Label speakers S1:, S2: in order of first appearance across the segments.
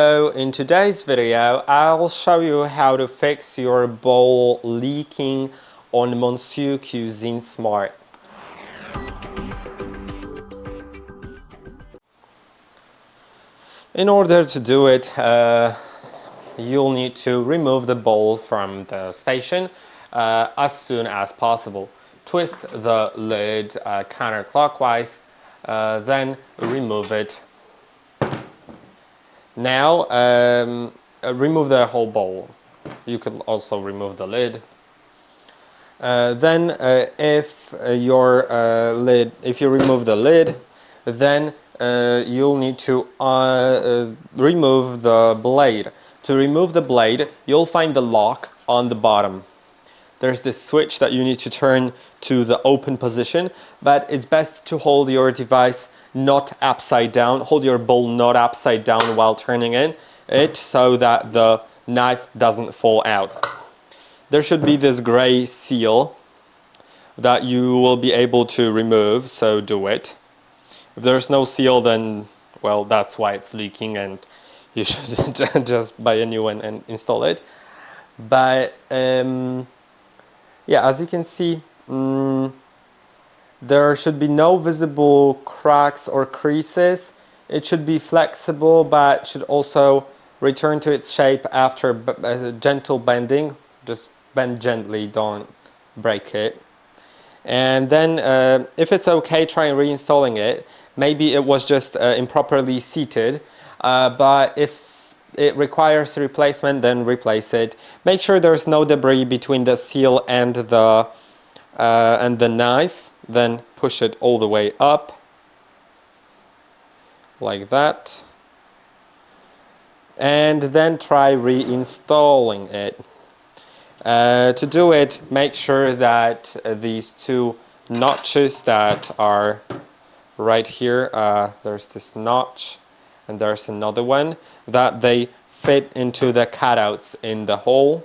S1: So in today's video, I'll show you how to fix your bowl leaking on Monsieur Cuisine Smart. In order to do it, you'll need to remove the bowl from the station as soon as possible. Twist the lid counterclockwise, then remove it. Now remove the whole bowl. You could also remove the lid. Then if you remove the lid, then you'll need to remove the blade. To remove the blade, you'll find the lock on the bottom. There's this switch that you need to turn to the open position, but it's best to hold your device not upside down. Hold your bowl not upside down while turning it so that the knife doesn't fall out. There should be this gray seal that you will be able to remove, so do it. If there's no seal, then, well, that's why it's leaking and you should just buy a new one and install it. But yeah, as you can see, there should be no visible cracks or creases. It should be flexible, but should also return to its shape after gentle bending. Just bend gently, don't break it. And then if it's okay, try reinstalling it. Maybe it was just improperly seated, but if it requires replacement, then replace it. Make sure there's no debris between the seal and the knife. Then push it all the way up, like that. And then try reinstalling it. To do it, make sure that these two notches that are right here, there's this notch and there's another one, that they fit into the cutouts in the hole.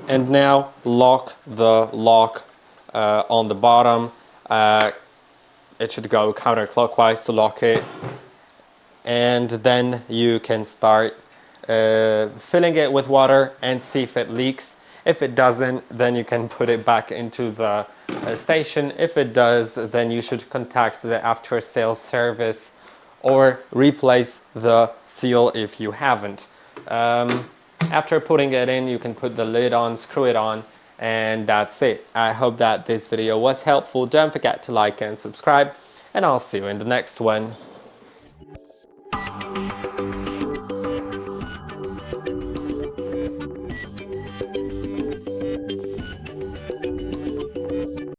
S1: And now lock the lock on the bottom. It should go counterclockwise to lock it. And then you can start filling it with water and see if it leaks. If it doesn't, then you can put it back into the station. If it does, then you should contact the after sales service or replace the seal if you haven't. After putting it in, you can put the lid on, screw it on, and that's it. I hope that this video was helpful. Don't forget to like and subscribe, and I'll see you in the next one.